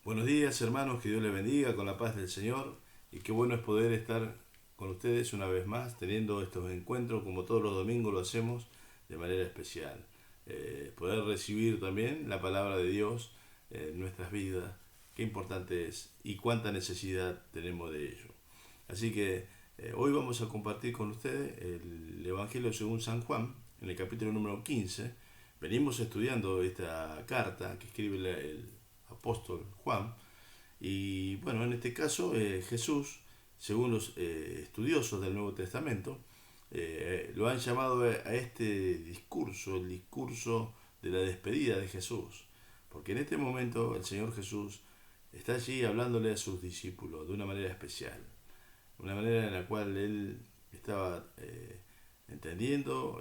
Buenos días, hermanos, que Dios les bendiga con la paz del Señor, y qué bueno es poder estar con ustedes una vez más, teniendo estos encuentros como todos los domingos lo hacemos de manera especial. Poder recibir también la palabra de Dios en nuestras vidas, qué importante es y cuánta necesidad tenemos de ello. Así que hoy vamos a compartir con ustedes el Evangelio según San Juan, en el capítulo número 15. Venimos estudiando esta carta que escribe el apóstol Juan. Y bueno, en este caso Jesús, según los estudiosos del Nuevo Testamento, lo han llamado a este discurso, el discurso de la despedida de Jesús. Porque en este momento el Señor Jesús está allí hablándole a sus discípulos de una manera especial, una manera en la cual Él estaba entendiendo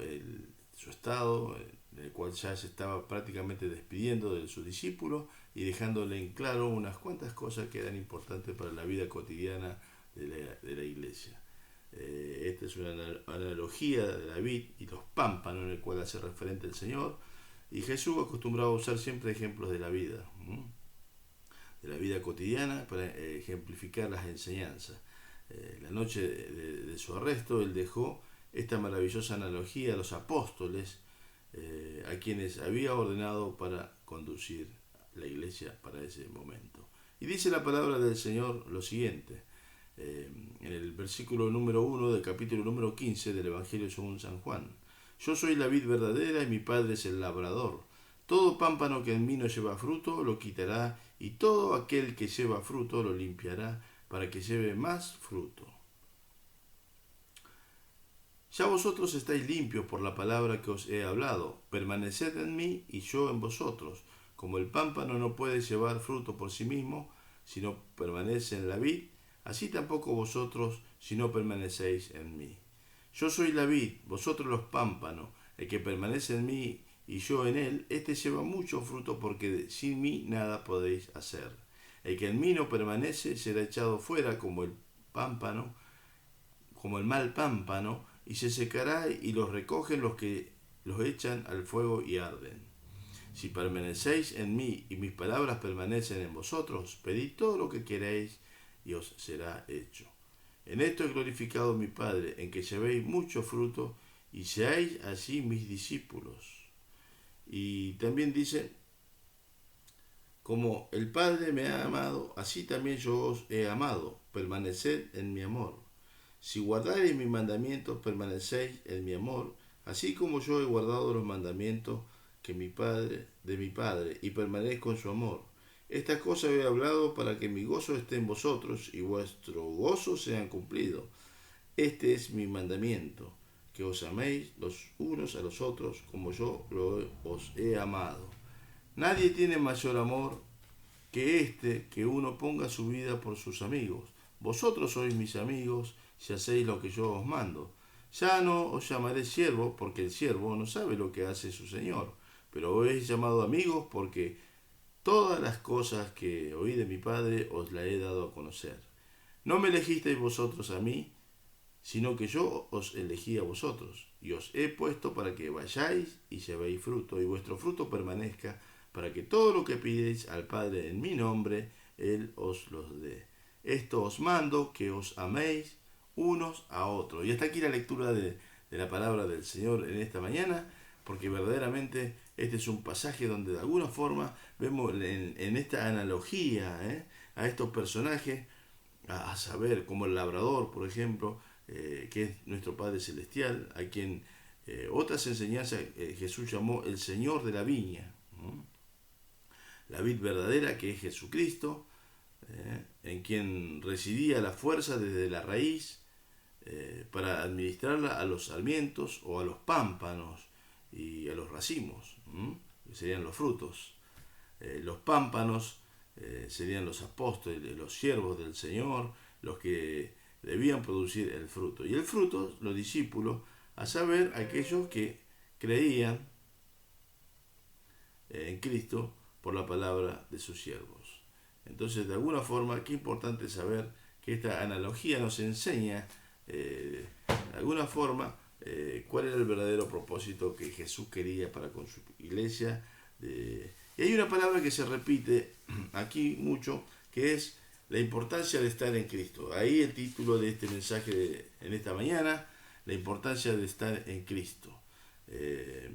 su estado, en el cual ya se estaba prácticamente despidiendo de sus discípulos y dejándole en claro unas cuantas cosas que eran importantes para la vida cotidiana de la iglesia. Esta es una analogía de la vid y los pámpanos en el cual hace referente el Señor, y Jesús acostumbraba a usar siempre ejemplos de la vida cotidiana para ejemplificar las enseñanzas. La noche de su arresto, él dejó esta maravillosa analogía a los apóstoles, a quienes había ordenado para conducir la iglesia para ese momento. Y dice la palabra del Señor lo siguiente, en el versículo número 1 del capítulo número 15 del Evangelio según San Juan. Yo soy la vid verdadera y mi Padre es el labrador. Todo pámpano que en mí no lleva fruto lo quitará, y todo aquel que lleva fruto lo limpiará para que lleve más fruto. Ya vosotros estáis limpios por la palabra que os he hablado. Permaneced en mí y yo en vosotros. Como el pámpano no puede llevar fruto por sí mismo si no permanece en la vid, así tampoco vosotros si no permanecéis en mí. Yo soy la vid, vosotros los pámpanos. El que permanece en mí y yo en él, éste lleva mucho fruto, porque sin mí nada podéis hacer. El que en mí no permanece será echado fuera como el pámpano, como el mal pámpano, y se secará, y los recogen los que los echan al fuego y arden. Si permanecéis en mí y mis palabras permanecen en vosotros, pedid todo lo que queréis y os será hecho. En esto he glorificado a mi Padre, en que llevéis mucho fruto y seáis así mis discípulos. Y también dice, como el Padre me ha amado, así también yo os he amado. Permaneced en mi amor. Si guardareis mis mandamientos, permanecéis en mi amor, así como yo he guardado los mandamientos de mi Padre, y permanezco en su amor. Estas cosas he hablado para que mi gozo esté en vosotros y vuestro gozo sea cumplido. Este es mi mandamiento, que os améis los unos a los otros como yo os he amado. Nadie tiene mayor amor que este, que uno ponga su vida por sus amigos. Vosotros sois mis amigos si hacéis lo que yo os mando. Ya no os llamaré siervo, porque el siervo no sabe lo que hace su señor, pero os he llamado amigos, porque todas las cosas que oí de mi Padre os las he dado a conocer. No me elegisteis vosotros a mí, sino que yo os elegí a vosotros, y os he puesto para que vayáis y llevéis fruto, y vuestro fruto permanezca, para que todo lo que pidéis al Padre en mi nombre, Él os los dé. Esto os mando, que os améis unos a otros. Y hasta aquí la lectura de la palabra del Señor en esta mañana, porque verdaderamente este es un pasaje donde de alguna forma vemos en esta analogía a estos personajes, a saber, como el labrador, por ejemplo, que es nuestro Padre Celestial, a quien otras enseñanzas Jesús llamó el Señor de la viña, ¿no? La vid verdadera, que es Jesucristo, en quien residía la fuerza desde la raíz para administrarla a los sarmientos o a los pámpanos y a los racimos, que serían los frutos. Los pámpanos serían los apóstoles, los siervos del Señor, los que debían producir el fruto. Y el fruto, los discípulos, a saber, aquellos que creían en Cristo por la palabra de sus siervos. Entonces, de alguna forma, qué importante saber que esta analogía nos enseña, de alguna forma, cuál era el verdadero propósito que Jesús quería para con su iglesia, Y hay una palabra que se repite aquí mucho, que es la importancia de estar en Cristo. Ahí el título de este mensaje en esta mañana, la importancia de estar en Cristo. Eh,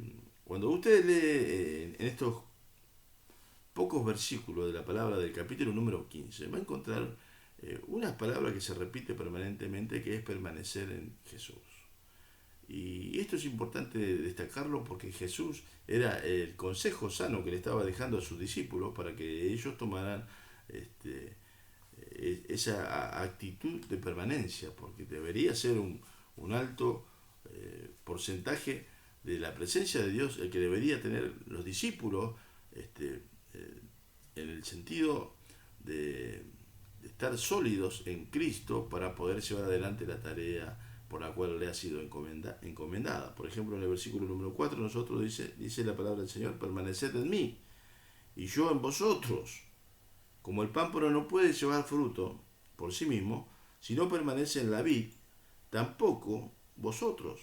Cuando usted lee en estos pocos versículos de la palabra del capítulo número 15, va a encontrar unas palabras que se repite permanentemente, que es permanecer en Jesús. Y esto es importante destacarlo porque Jesús era el consejo sano que le estaba dejando a sus discípulos para que ellos tomaran esa actitud de permanencia, porque debería ser un alto porcentaje de la presencia de Dios el que debería tener los discípulos, en el sentido de estar sólidos en Cristo para poder llevar adelante la tarea por la cual le ha sido encomendada. Por ejemplo, en el versículo número 4 nosotros dice la palabra del Señor: permaneced en mí y yo en vosotros. Como el pámpano no puede llevar fruto por sí mismo si no permanece en la vid, tampoco vosotros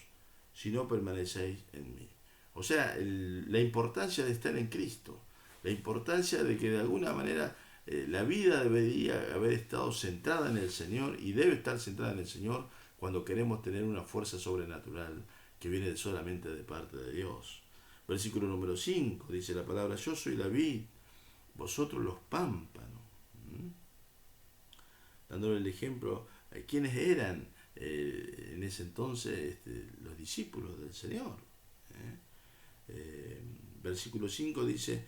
si no permanecéis en mí. O sea, la importancia de estar en Cristo, la importancia de que de alguna manera la vida debería haber estado centrada en el Señor y debe estar centrada en el Señor cuando queremos tener una fuerza sobrenatural que viene solamente de parte de Dios. Versículo número 5 dice la palabra: yo soy la vid, vosotros los pámpanos. Dándole el ejemplo a quienes eran en ese entonces los discípulos del Señor. Versículo 5 dice: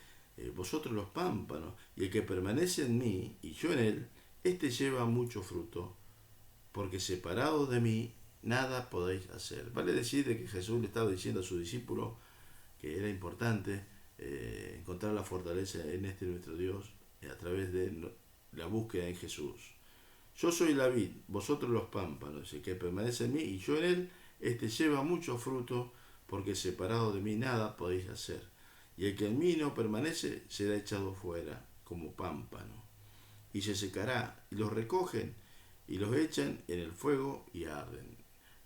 vosotros los pámpanos, y el que permanece en mí y yo en él, éste lleva mucho fruto, porque separados de mí nada podéis hacer. Vale decir de que Jesús le estaba diciendo a sus discípulos que era importante encontrar la fortaleza en nuestro Dios a través de la búsqueda en Jesús. Yo soy la vid, vosotros los pámpanos, el que permanece en mí y yo en él, este lleva mucho fruto, porque separado de mí nada podéis hacer. Y el que en mí no permanece será echado fuera como pámpano, y se secará, y los recogen y los echan en el fuego y arden.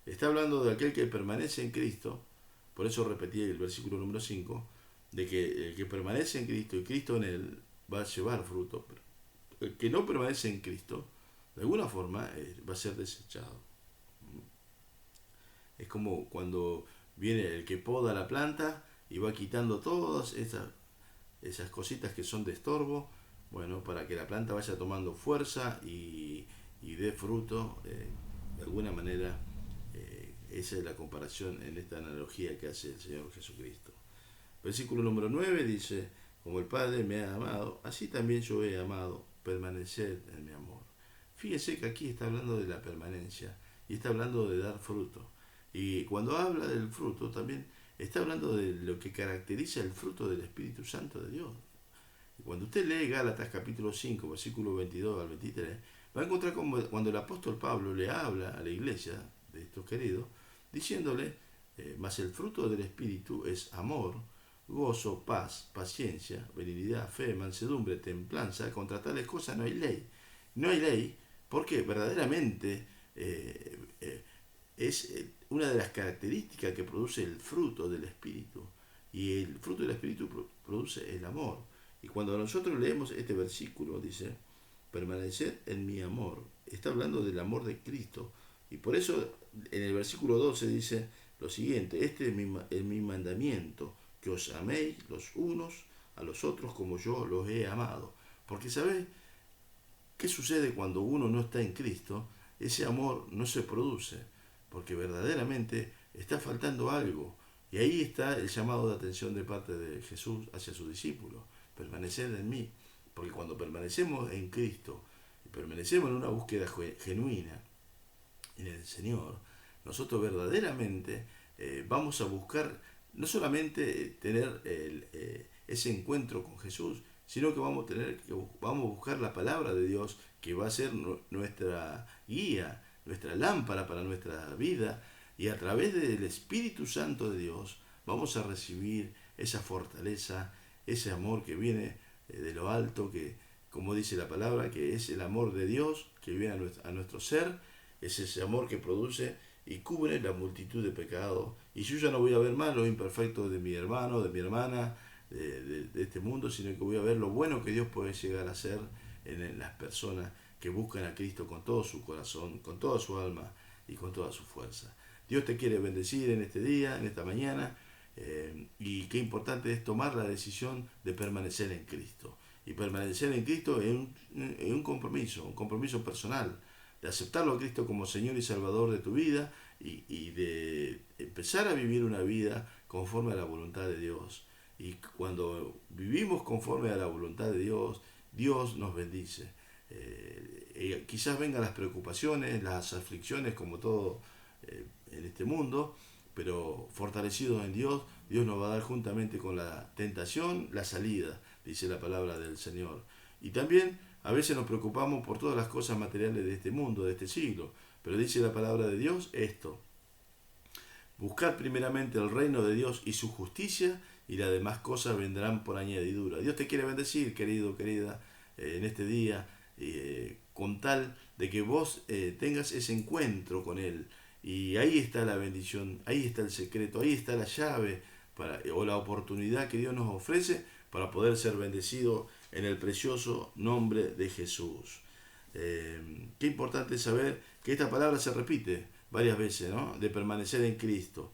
Está hablando de aquel que permanece en Cristo. Por eso repetí el versículo número 5, de que el que permanece en Cristo y Cristo en él va a llevar fruto. El que no permanece en Cristo, de alguna forma, va a ser desechado. Es como cuando viene el que poda la planta y va quitando todas esas cositas que son de estorbo, bueno, para que la planta vaya tomando fuerza y dé fruto. De alguna manera, esa es la comparación en esta analogía que hace el Señor Jesucristo. Versículo número 9 dice: como el Padre me ha amado, así también yo he amado, permaneced en mi amor. Fíjese que aquí está hablando de la permanencia y está hablando de dar fruto. Y cuando habla del fruto también está hablando de lo que caracteriza el fruto del Espíritu Santo de Dios. Y cuando usted lee Gálatas capítulo 5, versículo 22 al 23, va a encontrar como cuando el apóstol Pablo le habla a la iglesia de estos queridos, diciéndole: mas el fruto del Espíritu es amor, gozo, paz, paciencia, benignidad, fe, mansedumbre, templanza. Contra tales cosas no hay ley. No hay ley porque verdaderamente es una de las características que produce el fruto del Espíritu. Y el fruto del Espíritu produce el amor. Y cuando nosotros leemos este versículo, dice: permaneced en mi amor. Está hablando del amor de Cristo. Y por eso en el versículo 12 dice lo siguiente: este es mi mandamiento, que os améis los unos a los otros como yo los he amado. Porque ¿sabéis qué sucede cuando uno no está en Cristo? Ese amor no se produce, porque verdaderamente está faltando algo. Y ahí está el llamado de atención de parte de Jesús hacia sus discípulos: permaneced en mí. Porque cuando permanecemos en Cristo y permanecemos en una búsqueda genuina en el Señor, nosotros verdaderamente vamos a buscar no solamente tener ese encuentro con Jesús, sino que vamos a buscar la palabra de Dios, que va a ser nuestra guía, nuestra lámpara para nuestra vida, y a través del Espíritu Santo de Dios vamos a recibir esa fortaleza, ese amor que viene de lo alto, que, como dice la palabra, que es el amor de Dios que viene a nuestro ser. Es ese amor que produce y cubre la multitud de pecados. Y yo ya no voy a ver más los imperfectos de mi hermano, de mi hermana, de este mundo, sino que voy a ver lo bueno que Dios puede llegar a hacer en las personas que buscan a Cristo con todo su corazón, con toda su alma y con toda su fuerza. Dios te quiere bendecir en este día, en esta mañana, y qué importante es tomar la decisión de permanecer en Cristo. Y permanecer en Cristo es un compromiso personal, de aceptarlo a Cristo como Señor y Salvador de tu vida y de empezar a vivir una vida conforme a la voluntad de Dios. Y cuando vivimos conforme a la voluntad de Dios, Dios nos bendice. Quizás vengan las preocupaciones, las aflicciones, como todo en este mundo, pero fortalecidos en Dios, Dios nos va a dar juntamente con la tentación la salida, dice la palabra del Señor. Y también a veces nos preocupamos por todas las cosas materiales de este mundo, de este siglo, pero dice la palabra de Dios esto: buscar primeramente el reino de Dios y su justicia, y las demás cosas vendrán por añadidura. Dios te quiere bendecir, querido, querida, en este día, con tal de que vos tengas ese encuentro con Él. Y ahí está la bendición, ahí está el secreto, ahí está la llave o la oportunidad que Dios nos ofrece para poder ser bendecido en el precioso nombre de Jesús. Qué importante saber que esta palabra se repite varias veces, ¿no? De permanecer en Cristo.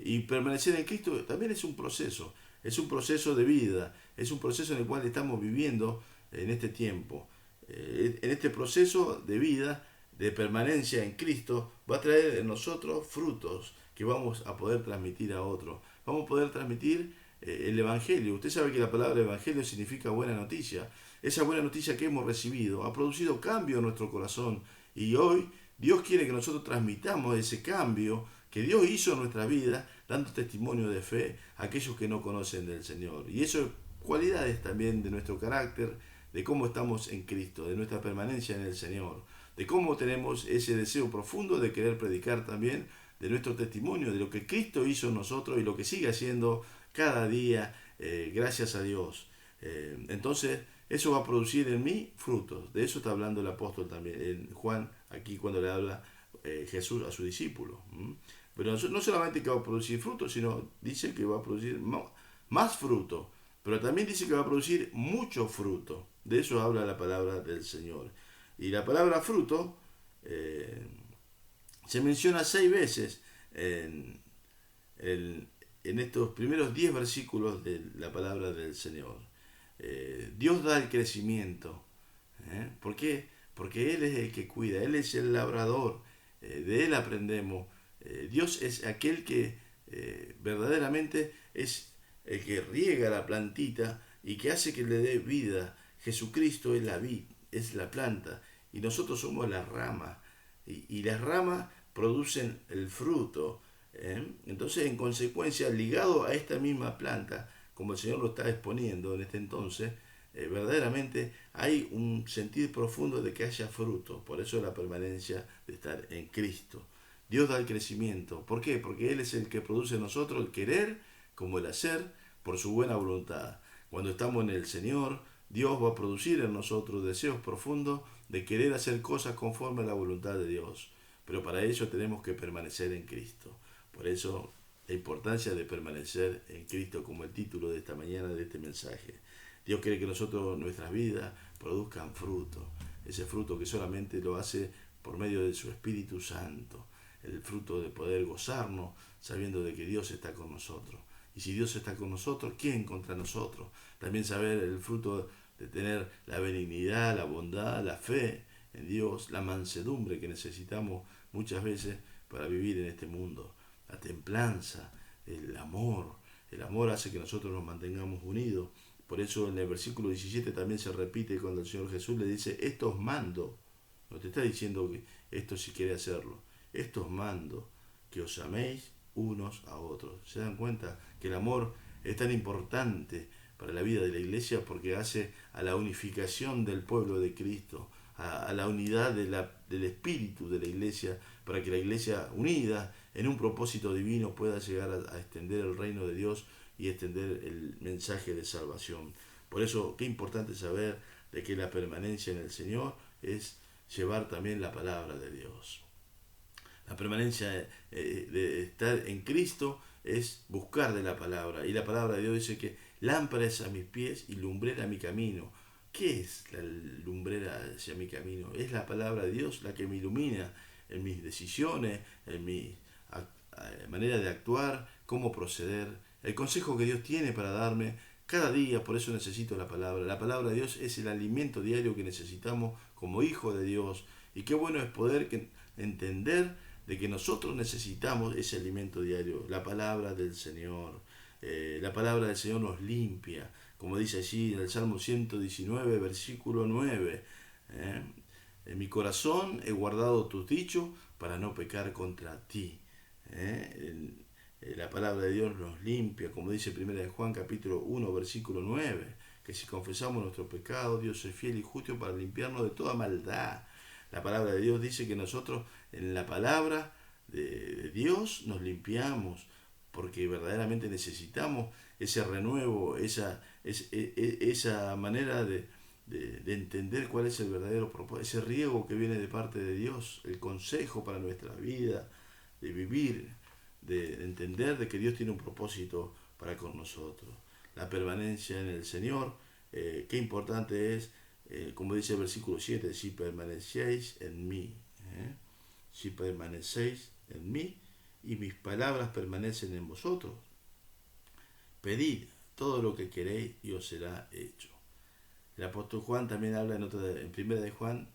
Y permanecer en Cristo también es un proceso de vida, es un proceso en el cual estamos viviendo en este tiempo. En este proceso de vida, de permanencia en Cristo, va a traer en nosotros frutos que vamos a poder transmitir a otros. Vamos a poder transmitir el Evangelio. Usted sabe que la palabra Evangelio significa buena noticia. Esa buena noticia que hemos recibido ha producido cambio en nuestro corazón, y hoy Dios quiere que nosotros transmitamos ese cambio que Dios hizo en nuestra vida, dando testimonio de fe a aquellos que no conocen del Señor. Y eso es cualidades también de nuestro carácter, de cómo estamos en Cristo, de nuestra permanencia en el Señor, de cómo tenemos ese deseo profundo de querer predicar también de nuestro testimonio, de lo que Cristo hizo en nosotros y lo que sigue haciendo cada día, gracias a Dios. Entonces, eso va a producir en mí frutos. De eso está hablando el apóstol también, en Juan, aquí cuando le habla Jesús a su discípulo. Pero no solamente que va a producir frutos, sino dice que va a producir más fruto, pero también dice que va a producir mucho fruto. De eso habla la palabra del Señor. Y la palabra fruto se menciona 6 veces en, en estos primeros 10 versículos de la palabra del Señor. Dios da el crecimiento. ¿Por qué? Porque Él es el que cuida, Él es el labrador, de Él aprendemos. Dios es aquel que verdaderamente es el que riega la plantita y que hace que le dé vida. Jesucristo es la vid, es la planta, y nosotros somos la rama, y las ramas producen el fruto. Entonces, en consecuencia, ligado a esta misma planta, como el Señor lo está exponiendo en este entonces, verdaderamente hay un sentir profundo de que haya fruto. Por eso la permanencia de estar en Cristo. Dios da el crecimiento. ¿Por qué? Porque Él es el que produce en nosotros el querer como el hacer por su buena voluntad. Cuando estamos en el Señor, Dios va a producir en nosotros deseos profundos de querer hacer cosas conforme a la voluntad de Dios. Pero para ello tenemos que permanecer en Cristo. Por eso la importancia de permanecer en Cristo, como el título de esta mañana de este mensaje. Dios quiere que nosotros, nuestras vidas, produzcan fruto. Ese fruto que solamente lo hace por medio de su Espíritu Santo. El fruto de poder gozarnos sabiendo de que Dios está con nosotros. Y si Dios está con nosotros, ¿quién contra nosotros? También saber el fruto de tener la benignidad, la bondad, la fe en Dios, la mansedumbre que necesitamos muchas veces para vivir en este mundo. La templanza, el amor. El amor hace que nosotros nos mantengamos unidos. Por eso en el versículo 17 también se repite cuando el Señor Jesús le dice: esto os mando. No te está diciendo que esto si quiere hacerlo. Esto os mando, que os améis unos a otros. ¿Se dan cuenta que el amor es tan importante para la vida de la iglesia? Porque hace a la unificación del pueblo de Cristo, a la unidad del espíritu de la iglesia, para que la iglesia unida en un propósito divino pueda llegar a extender el reino de Dios y extender el mensaje de salvación. Por eso, qué importante saber de que la permanencia en el Señor es llevar también la palabra de Dios. La permanencia de estar en Cristo es buscar de la palabra. Y la palabra de Dios dice que Lámpara es a mis pies y lumbrera a mi camino. ¿Qué es la lumbrera hacia mi camino? Es la palabra de Dios la que me ilumina en mis decisiones, en mi manera de actuar, cómo proceder, el consejo que Dios tiene para darme cada día. Por eso necesito la palabra. La palabra de Dios es el alimento diario que necesitamos como hijo de Dios. Y qué bueno es poder entender de que nosotros necesitamos ese alimento diario, la palabra del Señor. La palabra del Señor nos limpia, como dice allí en el Salmo 119, versículo 9. En mi corazón he guardado tus dichos para no pecar contra ti. La palabra de Dios nos limpia, como dice 1 Juan capítulo 1, versículo 9, que si confesamos nuestro pecado, Dios es fiel y justo para limpiarnos de toda maldad. La palabra de Dios dice que nosotros en la palabra de Dios nos limpiamos, porque verdaderamente necesitamos ese renuevo, esa manera de entender cuál es el verdadero propósito, ese riego que viene de parte de Dios, el consejo para nuestra vida, de vivir, de entender de que Dios tiene un propósito para con nosotros. La permanencia en el Señor, qué importante es, como dice el versículo 7, si permanecéis en mí, si permanecéis en mí y mis palabras permanecen en vosotros, pedid todo lo que queréis y os será hecho. El apóstol Juan también habla en primera de Juan,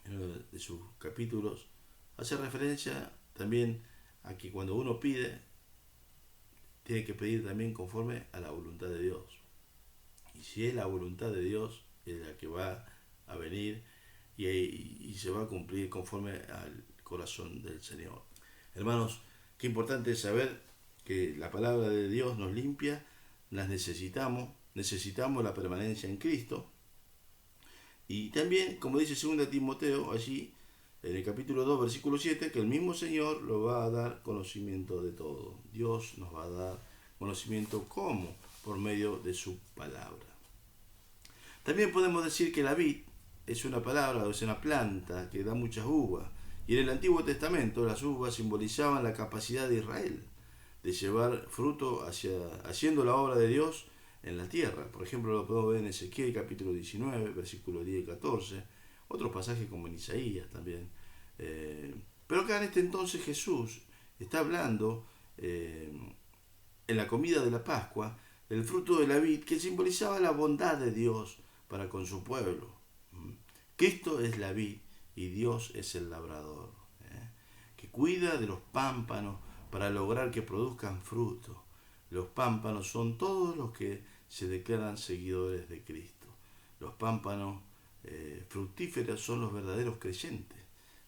en uno de sus capítulos, hace referencia también a que cuando uno pide, tiene que pedir también conforme a la voluntad de Dios. Y si es la voluntad de Dios, es la que va a venir y se va a cumplir conforme al corazón del Señor. Hermanos, qué importante es saber que la palabra de Dios nos limpia, las necesitamos la permanencia en Cristo. Y también, como dice 2 Timoteo, allí en el capítulo 2, versículo 7, que el mismo Señor lo va a dar conocimiento de todo. Dios nos va a dar conocimiento, ¿cómo? Por medio de su palabra. También podemos decir que la vid es una palabra, es una planta que da muchas uvas. Y en el Antiguo Testamento las uvas simbolizaban la capacidad de Israel de llevar fruto haciendo la obra de Dios en la tierra. Por ejemplo, lo podemos ver en Ezequiel capítulo 19, versículos 10 y 14, otros pasajes como en Isaías también. Pero acá en este entonces Jesús está hablando en la comida de la Pascua del fruto de la vid que simbolizaba la bondad de Dios para con su pueblo. Cristo es la vid y Dios es el labrador, que cuida de los pámpanos para lograr que produzcan fruto. Los pámpanos son todos los que se declaran seguidores de Cristo. Los pámpanos fructíferos son los verdaderos creyentes,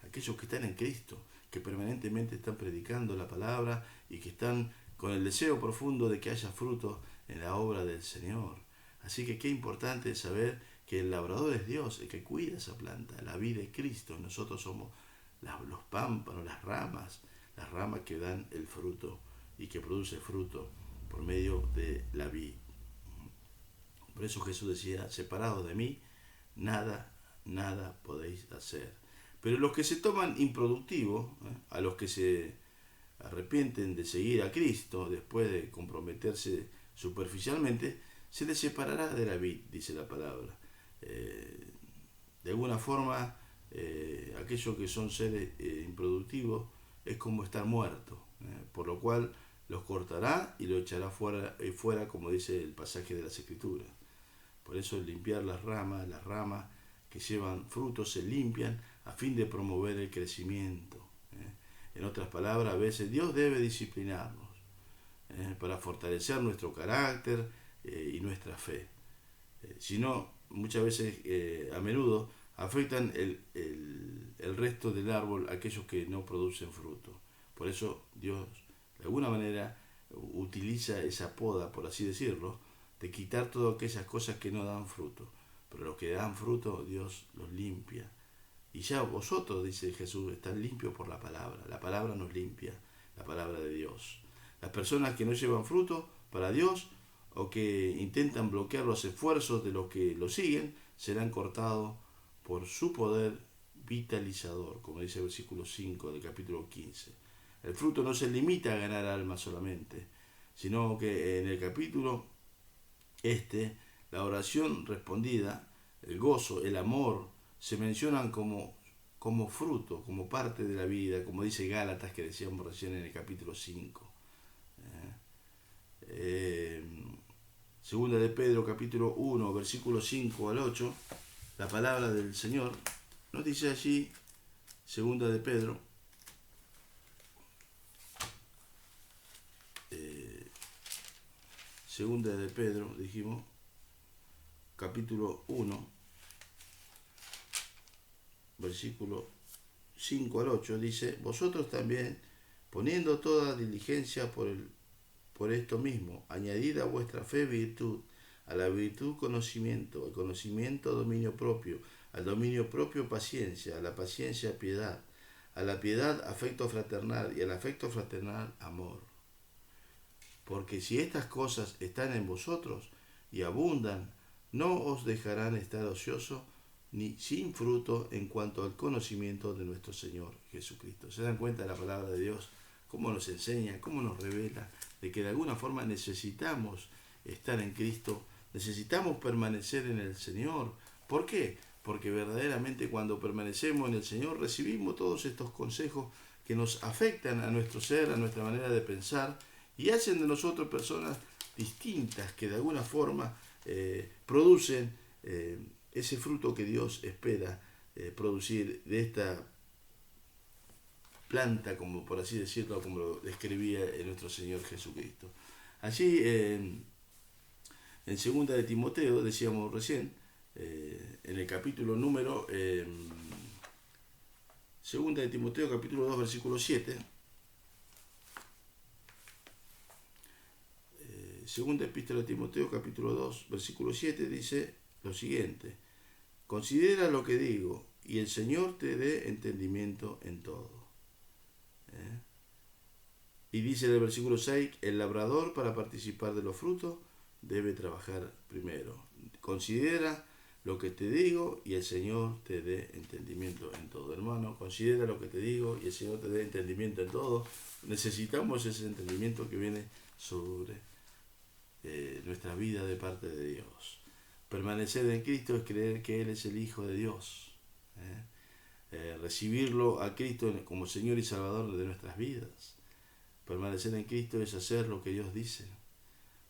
aquellos que están en Cristo, que permanentemente están predicando la palabra y que están con el deseo profundo de que haya fruto en la obra del Señor. Así que qué importante es saber que el labrador es Dios, el que cuida esa planta, la vida es Cristo. Nosotros somos los pámpanos, las ramas que dan el fruto y que produce fruto por medio de la vid. Por eso Jesús decía, separados de mí, nada podéis hacer. Pero los que se toman improductivos, a los que se arrepienten de seguir a Cristo después de comprometerse superficialmente, se les separará de la vid, dice la palabra. De alguna forma, aquellos que son seres improductivos es como estar muertos, por lo cual los cortará y lo echará fuera, como dice el pasaje de las Escrituras. Por eso limpiar las ramas que llevan frutos se limpian a fin de promover el crecimiento. En otras palabras, a veces Dios debe disciplinarnos para fortalecer nuestro carácter y nuestra fe. Si no, muchas veces, a menudo, afectan el resto del árbol, aquellos que no producen fruto. Por eso Dios, de alguna manera, utiliza esa poda, por así decirlo, de quitar todas aquellas cosas que no dan fruto. Pero los que dan fruto, Dios los limpia. Y ya vosotros, dice Jesús, están limpios por la palabra. La palabra nos limpia, la palabra de Dios. Las personas que no llevan fruto para Dios o que intentan bloquear los esfuerzos de los que lo siguen, serán cortados por su poder vitalizador, como dice el versículo 5 del capítulo 15. El fruto no se limita a ganar almas solamente, sino que en el capítulo la oración respondida, el gozo, el amor, se mencionan como fruto, como parte de la vida, como dice Gálatas que decíamos recién en el capítulo 5. Segunda de Pedro, capítulo 1, versículo 5 al 8, la palabra del Señor nos dice allí, segunda de Pedro, segunda de Pedro, dijimos, capítulo 1, versículo 5 al 8, dice, vosotros también, poniendo toda diligencia por esto mismo, añadid a vuestra fe virtud, a la virtud conocimiento, al conocimiento dominio propio, al dominio propio paciencia, a la paciencia piedad, a la piedad afecto fraternal y al afecto fraternal amor. Porque si estas cosas están en vosotros y abundan, no os dejarán estar ociosos ni sin fruto en cuanto al conocimiento de nuestro Señor Jesucristo. ¿Se dan cuenta de la palabra de Dios? Cómo nos enseña, cómo nos revela de que de alguna forma necesitamos estar en Cristo, necesitamos permanecer en el Señor. ¿Por qué? Porque verdaderamente cuando permanecemos en el Señor recibimos todos estos consejos que nos afectan a nuestro ser, a nuestra manera de pensar y hacen de nosotros personas distintas que de alguna forma producen ese fruto que Dios espera producir de esta planta, como por así decirlo, como lo describía nuestro Señor Jesucristo. Allí en segunda de Timoteo, decíamos recién, en el capítulo número, segunda de Timoteo, capítulo 2, versículo 7, segunda epístola de Timoteo, capítulo 2, versículo 7, dice lo siguiente, considera lo que digo, y el Señor te dé entendimiento en todo. Y dice en el versículo 6, el labrador para participar de los frutos debe trabajar primero. Considera lo que te digo y el Señor te dé entendimiento en todo. Hermano, considera lo que te digo y el Señor te dé entendimiento en todo. Necesitamos ese entendimiento que viene sobre nuestra vida de parte de Dios. Permanecer en Cristo es creer que Él es el Hijo de Dios. Recibirlo a Cristo como Señor y Salvador de nuestras vidas. Permanecer en Cristo es hacer lo que Dios dice.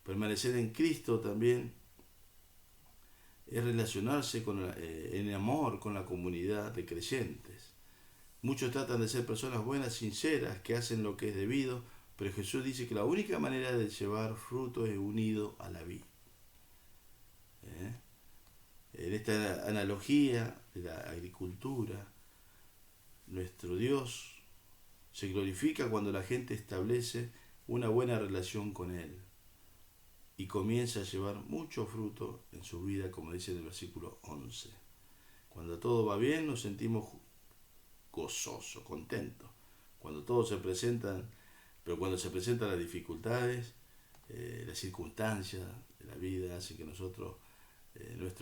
Permanecer en Cristo también es relacionarse en amor con la comunidad de creyentes. Muchos tratan de ser personas buenas, sinceras, que hacen lo que es debido, pero Jesús dice que la única manera de llevar fruto es unido a la vid. En esta analogía de la agricultura, nuestro Dios se glorifica cuando la gente establece una buena relación con Él y comienza a llevar mucho fruto en su vida, como dice en el versículo 11. Cuando todo va bien nos sentimos gozosos, contentos. Cuando todo se presentan, pero cuando se presentan las dificultades, las circunstancias de la vida hacen que nuestro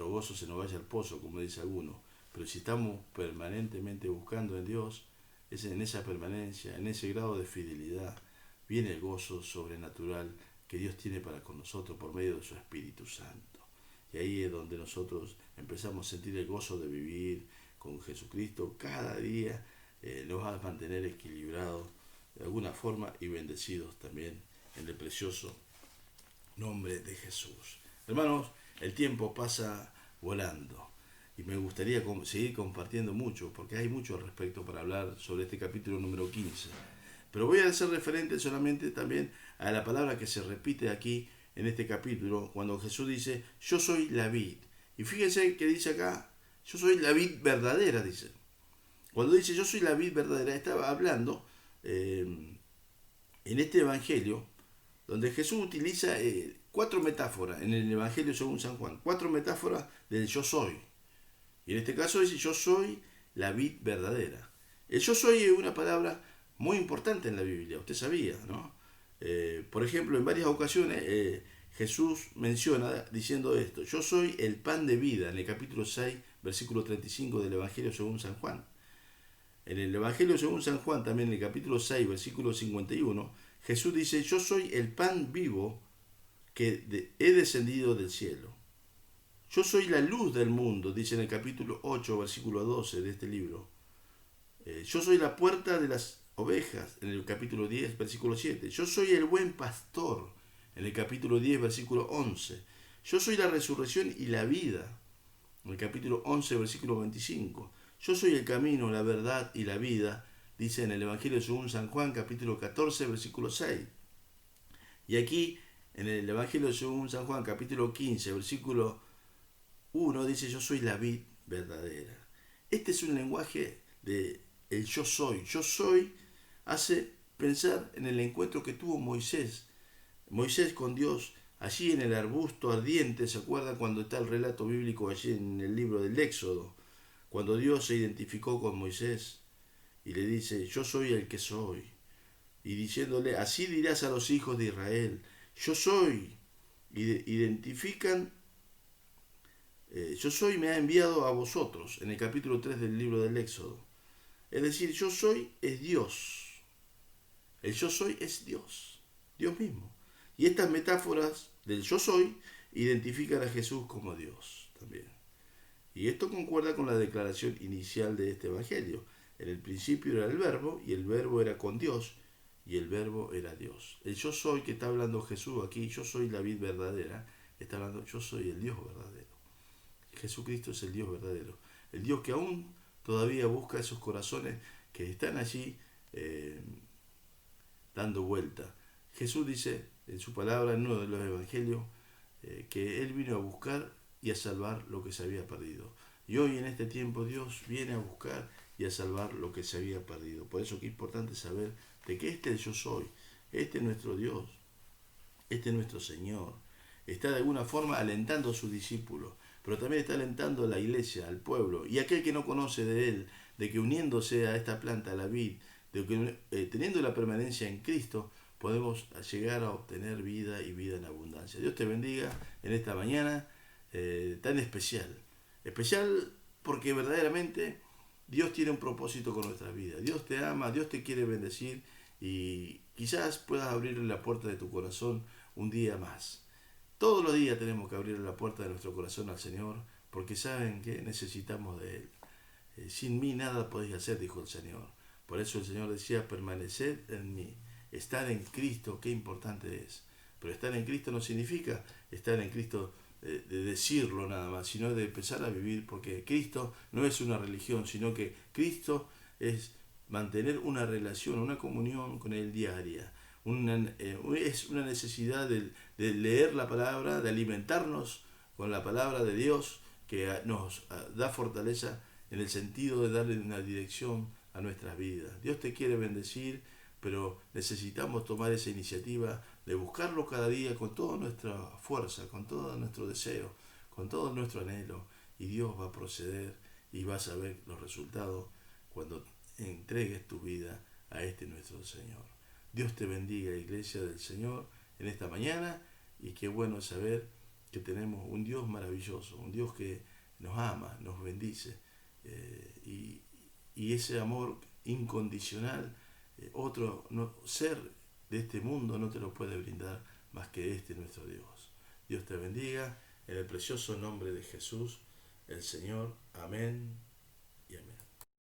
gozo se nos vaya al pozo, como dice alguno. Pero si estamos permanentemente buscando en Dios, en esa permanencia, en ese grado de fidelidad, viene el gozo sobrenatural que Dios tiene para con nosotros por medio de su Espíritu Santo. Y ahí es donde nosotros empezamos a sentir el gozo de vivir con Jesucristo. Cada día nos va a mantener equilibrados de alguna forma y bendecidos también en el precioso nombre de Jesús. Hermanos, el tiempo pasa volando y me gustaría seguir compartiendo mucho porque hay mucho al respecto para hablar sobre este capítulo número 15. Pero voy a hacer referente solamente también a la palabra que se repite aquí en este capítulo cuando Jesús dice, yo soy la vid. Y fíjense que dice acá, yo soy la vid verdadera, dice. Cuando dice yo soy la vid verdadera, estaba hablando en este evangelio donde Jesús utiliza 4 metáforas en el evangelio según San Juan, 4 metáforas del yo soy. Y en este caso dice yo soy la vid verdadera. El yo soy es una palabra muy importante en la Biblia, usted sabía, ¿no? Por ejemplo, en varias ocasiones Jesús menciona diciendo esto, yo soy el pan de vida, en el capítulo 6, versículo 35 del Evangelio según San Juan. En el Evangelio según San Juan, también en el capítulo 6, versículo 51, Jesús dice, yo soy el pan vivo he descendido del cielo. Yo soy la luz del mundo, dice en el capítulo 8, versículo 12 de este libro. Yo soy la puerta de las ovejas, en el capítulo 10, versículo 7. Yo soy el buen pastor, en el capítulo 10, versículo 11. Yo soy la resurrección y la vida, en el capítulo 11, versículo 25. Yo soy el camino, la verdad y la vida, dice en el Evangelio según San Juan, capítulo 14, versículo 6. Y aquí, en el Evangelio según San Juan, capítulo 15, versículo 1, dice: yo soy la vid verdadera. Este es un lenguaje de el yo soy. Yo soy hace pensar en el encuentro que tuvo Moisés con Dios allí en el arbusto ardiente. ¿Se acuerdan cuando está el relato bíblico allí en el libro del Éxodo? Cuando Dios se identificó con Moisés y le dice: yo soy el que soy. Y diciéndole: así dirás a los hijos de Israel, yo soy. Identifican, yo soy me ha enviado a vosotros, en el capítulo 3 del libro del Éxodo. Es decir, yo soy es Dios. El yo soy es Dios, Dios mismo. Y estas metáforas del yo soy identifican a Jesús como Dios también. Y esto concuerda con la declaración inicial de este Evangelio. En el principio era el verbo, y el verbo era con Dios, y el verbo era Dios. El yo soy que está hablando Jesús aquí, yo soy la vid verdadera, está hablando yo soy el Dios verdadero. Jesucristo es el Dios verdadero. El Dios que aún todavía busca esos corazones que están allí dando vuelta. Jesús dice en su palabra, en uno de los evangelios, que Él vino a buscar y a salvar lo que se había perdido. Y hoy en este tiempo Dios viene a buscar y a salvar lo que se había perdido. Por eso que es importante saber de que este yo soy, este es nuestro Dios, este es nuestro Señor. Está de alguna forma alentando a sus discípulos, pero también está alentando a la iglesia, al pueblo, y aquel que no conoce de Él, de que uniéndose a esta planta, a la vid, de que teniendo la permanencia en Cristo, podemos llegar a obtener vida y vida en abundancia. Dios te bendiga en esta mañana tan especial. Especial porque verdaderamente Dios tiene un propósito con nuestra vida. Dios te ama, Dios te quiere bendecir y quizás puedas abrirle la puerta de tu corazón un día más. Todos los días tenemos que abrir la puerta de nuestro corazón al Señor porque saben que necesitamos de Él. Sin mí nada podéis hacer, dijo el Señor. Por eso el Señor decía: permaneced en mí. Estar en Cristo, qué importante es. Pero estar en Cristo no significa estar en Cristo de decirlo nada más, sino de empezar a vivir, porque Cristo no es una religión, sino que Cristo es mantener una relación, una comunión con Él diaria. Es una necesidad de leer la palabra, de alimentarnos con la palabra de Dios, que nos da fortaleza en el sentido de darle una dirección a nuestras vidas. Dios te quiere bendecir, pero necesitamos tomar esa iniciativa de buscarlo cada día con toda nuestra fuerza, con todo nuestro deseo, con todo nuestro anhelo, y Dios va a proceder y vas a ver los resultados cuando entregues tu vida a este nuestro Señor. Dios te bendiga, Iglesia del Señor, en esta mañana, y qué bueno saber que tenemos un Dios maravilloso, un Dios que nos ama, nos bendice, y ese amor incondicional, otro ser de este mundo no te lo puede brindar más que este nuestro Dios. Dios te bendiga en el precioso nombre de Jesús, el Señor. Amén.